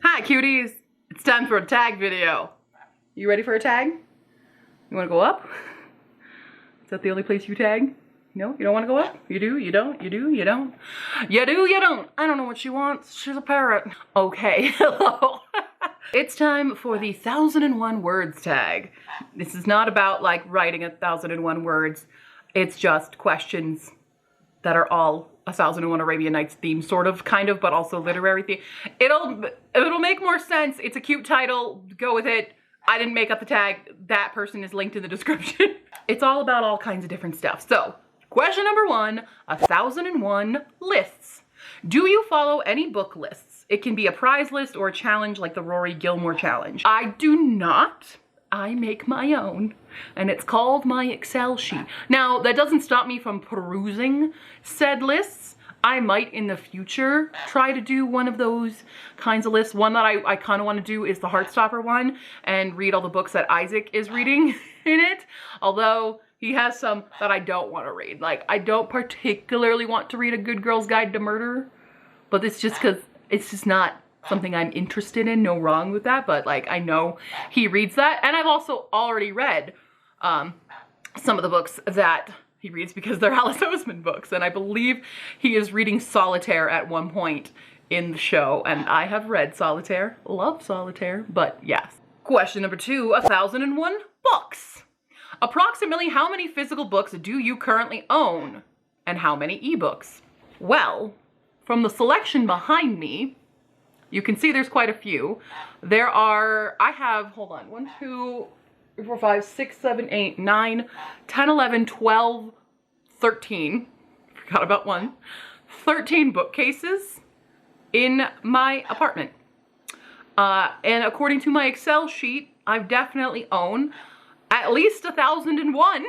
Hi cuties, it's time for a tag video. You ready for a tag? You wanna go up? Is that the only place you tag? No, you don't wanna go up? You do, you don't, you do, you don't. You do, you don't. I don't know what she wants, she's a parrot. Okay, hello. It's time for the 1001 words tag. This is not about like writing 1001 words. It's just questions that are all 1001 Arabian Nights theme, sort of, kind of, but also literary theme. It'll make more sense. It's a cute title. Go with it. I didn't make up the tag. That person is linked in the description. It's all about all kinds of different stuff. So, question number 1, 1001 lists. Do you follow any book lists? It can be a prize list or a challenge like the Rory Gilmore challenge. I do not. I make my own, and it's called my Excel sheet. Now, that doesn't stop me from perusing said lists. I might in the future try to do one of those kinds of lists. One that I kind of want to do is the Heartstopper one and read all the books that Isaac is reading in it. Although he has some that I don't want to read. Like, I don't particularly want to read A Good Girl's Guide to Murder, but it's just because it's just not something I'm interested in. No wrong with that, but like I know he reads that, and I've also already read some of the books that he reads because they're Alice Oseman books, and I believe he is reading Solitaire at one point in the show, and I have read Solitaire, love Solitaire, but yes. Question number 2, 1001 books. Approximately how many physical books do you currently own, and how many ebooks? Well, from the selection behind me, you can see there's quite a few. There are, I have, hold on, 1, 2, 3, 4, 5, 6, 7, 8, 9, 10, 11, 12, 13. Forgot about one. 13 bookcases in my apartment. And according to my Excel sheet, I've definitely owned at least 1001.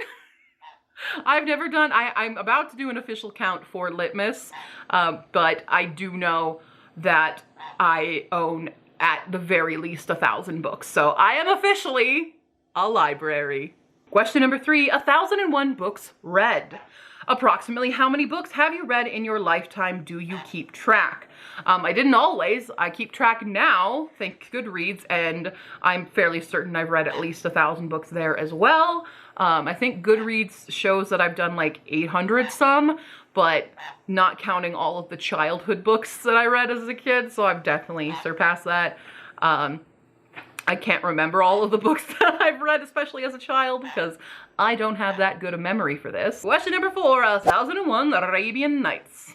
I've never done, I'm about to do an official count for Litmus, but I do know that I own at the very least 1,000 books. So I am officially a library. Question number 3, 1001 books read. Approximately how many books have you read in your lifetime? Do you keep track? I didn't always. I keep track now, thank Goodreads, and I'm fairly certain I've read at least 1,000 books there as well. I think Goodreads shows that I've done like 800 some, but not counting all of the childhood books that I read as a kid, so I've definitely surpassed that. I can't remember all of the books that I've read, especially as a child, because I don't have that good a memory for this. Question number 4, 1001 Arabian Nights.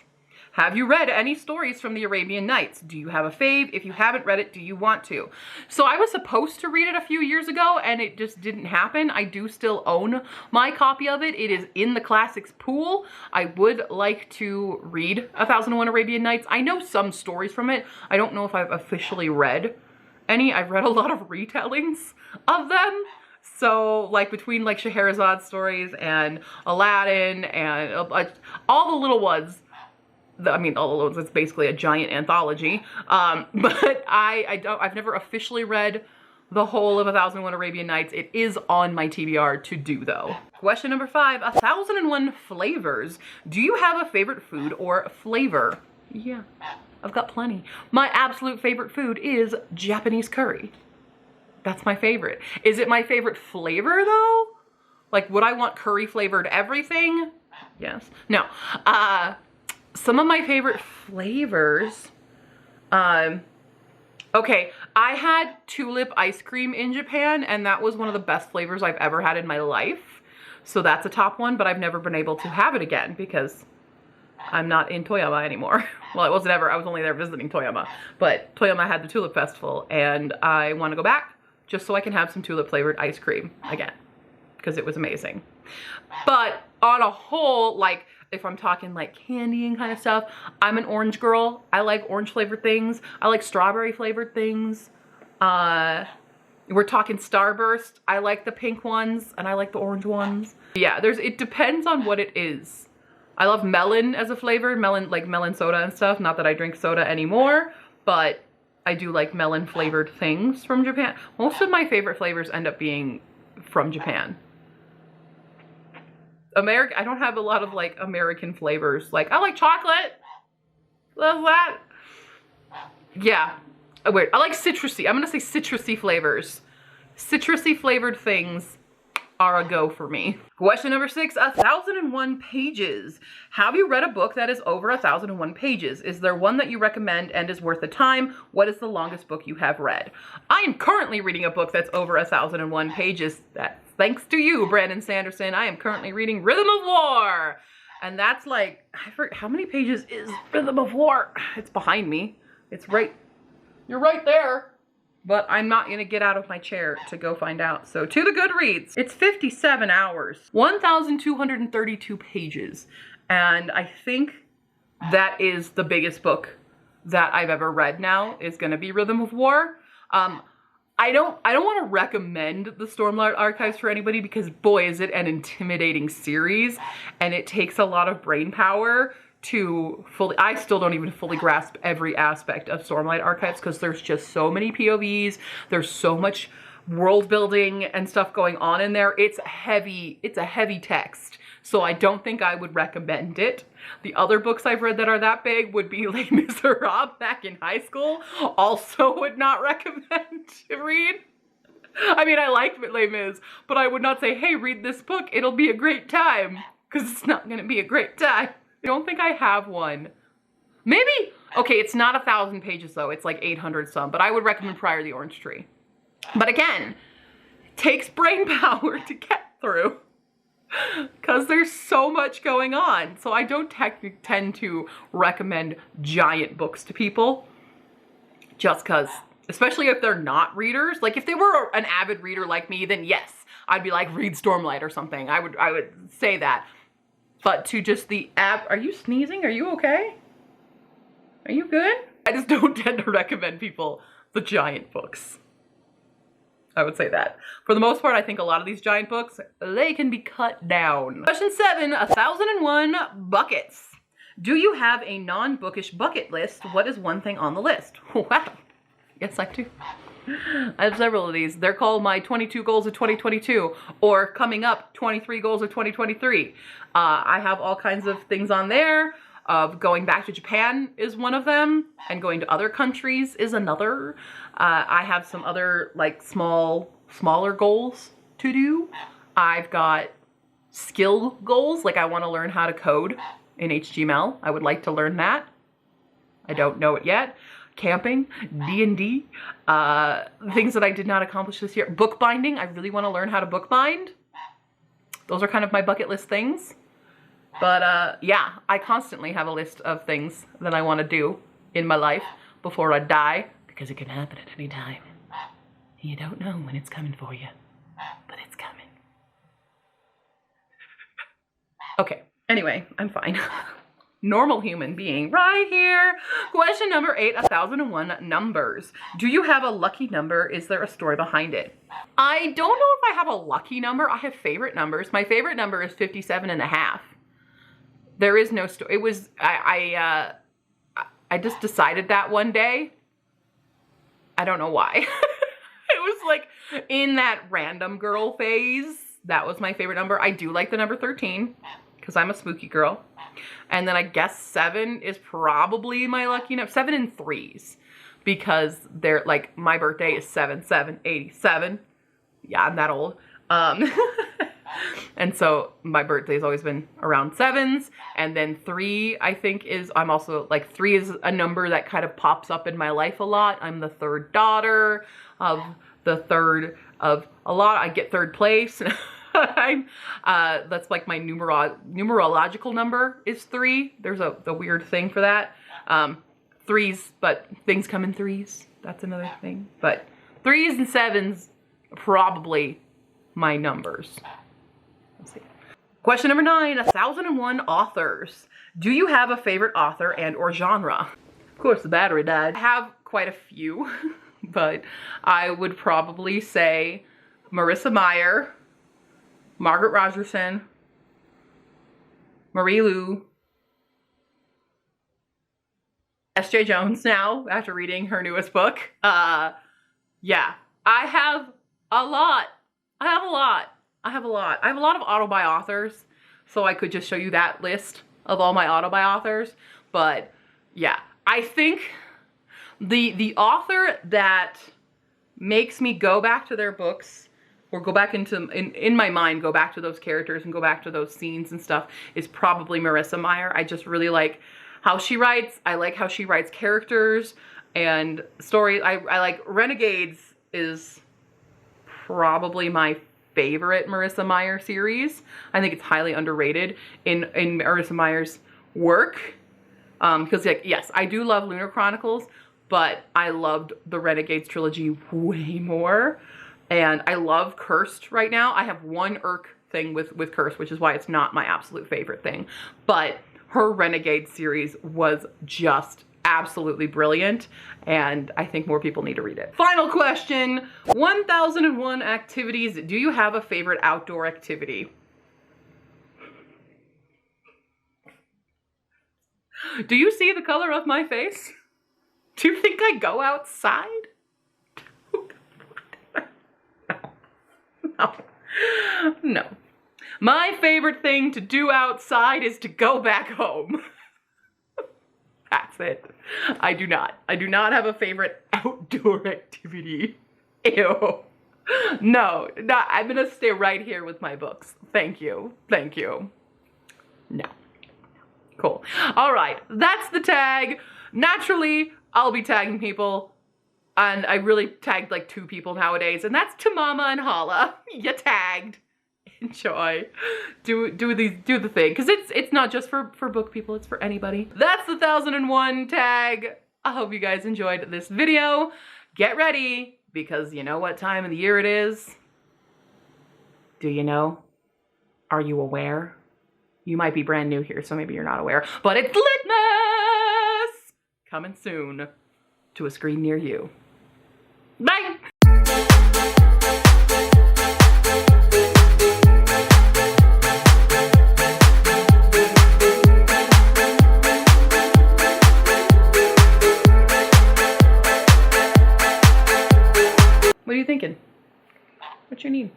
Have you read any stories from the Arabian Nights? Do you have a fave? If you haven't read it, do you want to? So I was supposed to read it a few years ago, and it just didn't happen. I do still own my copy of it. It is in the classics pool. I would like to read 1001 Arabian Nights. I know some stories from it. I don't know if I've officially read any. I've read a lot of retellings of them. So like between like Scheherazade stories and Aladdin and all the little ones, I mean, all the ones, it's basically a giant anthology. But I've never officially read the whole of 1001 Arabian Nights. It is on my TBR to do though. Question number 5, 1001 flavors. Do you have a favorite food or flavor? Yeah, I've got plenty. My absolute favorite food is Japanese curry. That's my favorite. Is it my favorite flavor though? Like, would I want curry flavored everything? Yes. No. Some of my favorite flavors, okay, I had tulip ice cream in Japan, and that was one of the best flavors I've ever had in my life. So that's a top one, but I've never been able to have it again because I'm not in Toyama anymore. Well, I was only there visiting Toyama, but Toyama had the Tulip Festival, and I want to go back just so I can have some tulip flavored ice cream again, because it was amazing. But on a whole, like, if I'm talking like candy and kind of stuff, I'm an orange girl. I like orange flavored things. I like strawberry flavored things. We're talking Starburst. I like the pink ones and I like the orange ones. Yeah, it depends on what it is. I love melon as a flavor, like melon soda and stuff. Not that I drink soda anymore, but I do like melon flavored things from Japan. Most of my favorite flavors end up being from Japan. I don't have a lot of like American flavors. Like, I like chocolate. Love that. Yeah. Weird. I like citrusy. I'm gonna say citrusy flavors. Citrusy flavored things are a go for me. Question number 6, 1,001 pages. Have you read a book that is over 1,001 pages? Is there one that you recommend and is worth the time? What is the longest book you have read? I am currently reading a book that's over 1,001 pages. That's thanks to you, Brandon Sanderson. I am currently reading Rhythm of War. And that's like, I forget, how many pages is Rhythm of War? It's behind me. It's right, you're right there. But I'm not going to get out of my chair to go find out. So to the Goodreads, it's 57 hours, 1,232 pages. And I think that is the biggest book that I've ever read now is going to be Rhythm of War. I don't want to recommend the Stormlight Archives for anybody because boy, is it an intimidating series and it takes a lot of brain power to fully, I still don't even fully grasp every aspect of Stormlight Archives because there's just so many POVs, there's so much world building and stuff going on in there. It's a heavy text, so I don't think I would recommend it. The other books I've read that are that big would be Les Miserables back in high school. Also would not recommend to read. I mean, I like Les Mis, but I would not say, hey, read this book, it'll be a great time, because it's not gonna be a great time. I don't think I have one. Maybe, okay, it's not 1,000 pages though, it's like 800 some, but I would recommend Prior the Orange Tree. But again, it takes brain power to get through because there's so much going on. So I don't tend to recommend giant books to people just because, especially if they're not readers. Like if they were an avid reader like me, then yes, I'd be like, read Stormlight or something. I would say that. But to just the are you sneezing? Are you okay? Are you good? I just don't tend to recommend people the giant books. I would say that. For the most part, I think a lot of these giant books, they can be cut down. Question 7, 1,001 buckets. Do you have a non-bookish bucket list? What is one thing on the list? Wow. Yes, I do. I have several of these. They're called my 22 goals of 2022 or coming up 23 goals of 2023. I have all kinds of things on there. Going back to Japan is one of them, and going to other countries is another. I have some other like smaller goals to do. I've got skill goals, like I want to learn how to code in HTML. I would like to learn that. I don't know it yet. Camping, D&D, things that I did not accomplish this year. Bookbinding, I really want to learn how to bookbind. Those are kind of my bucket list things. But yeah, I constantly have a list of things that I want to do in my life before I die, because it can happen at any time. You don't know when it's coming for you, but it's coming. Okay, anyway, I'm fine. Normal human being right here. Question number 8, 1,001 numbers. Do you have a lucky number? Is there a story behind it? I don't know if I have a lucky number. I have favorite numbers. My favorite number is 57.5. There is no story. It was, I just decided that one day. I don't know why. It was like in that random girl phase. That was my favorite number. I do like the number 13 because I'm a spooky girl. And then I guess 7 is probably my lucky number. 7 and 3s, because they're like, my birthday is 7/7/87. Yeah, I'm that old. And so my birthday's always been around 7s. And then 3, I think I'm also like 3 is a number that kind of pops up in my life a lot. I'm the 3rd daughter of the 3rd of a lot. I get 3rd place. That's like my numerological number is 3. There's the weird thing for that. 3s, but things come in 3s. That's another thing. But 3s and 7s are probably my numbers. Let's see. Question number 9, 1,001 authors. Do you have a favorite author and or genre? Of course, the battery died. I have quite a few, but I would probably say Marissa Meyer, Margaret Rogerson, Marie Lu, S.J. Jones now, after reading her newest book. Yeah, I have a lot. I have a lot of auto-buy authors, so I could just show you that list of all my auto-buy authors. But yeah, I think The author that makes me go back to their books or go back in my mind, go back to those characters and go back to those scenes and stuff is probably Marissa Meyer. I just really like how she writes. I like how she writes characters and stories. I like Renegades is probably my favorite Marissa Meyer series. I think it's highly underrated in Marissa Meyer's work. Because like, yes, I do love Lunar Chronicles, but I loved the Renegades trilogy way more. And I love Cursed right now. I have one irk thing with Cursed, which is why it's not my absolute favorite thing. But her Renegade series was just absolutely brilliant, and I think more people need to read it. Final question, 1001 activities. Do you have a favorite outdoor activity? Do you see the color of my face? Do you think I go outside? No. No. My favorite thing to do outside is to go back home. That's it. I do not have a favorite outdoor activity. Ew. No, I'm gonna stay right here with my books. Thank you. Thank you. No. Cool. All right, that's the tag. Naturally, I'll be tagging people. And I really tagged like 2 people nowadays, and that's Tamama and Hala. You tagged. Enjoy. Do the thing. Because it's not just for book people, it's for anybody. That's the 1001 tag. I hope you guys enjoyed this video. Get ready, because you know what time of the year it is. Do you know? Are you aware? You might be brand new here, so maybe you're not aware. But it's Litmas! Coming soon to a screen near you. Bye! What are you thinking? What's your need?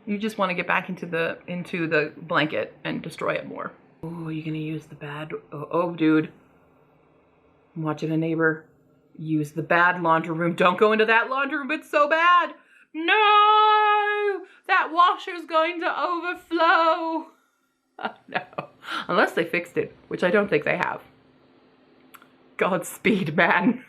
You just want to get back into the blanket and destroy it more. Oh, you're gonna use the bad. Oh, dude. I'm watching a neighbor use the bad laundry room. Don't go into that laundry room. It's so bad. No, that washer's going to overflow. Oh, no, unless they fixed it, which I don't think they have. Godspeed, man.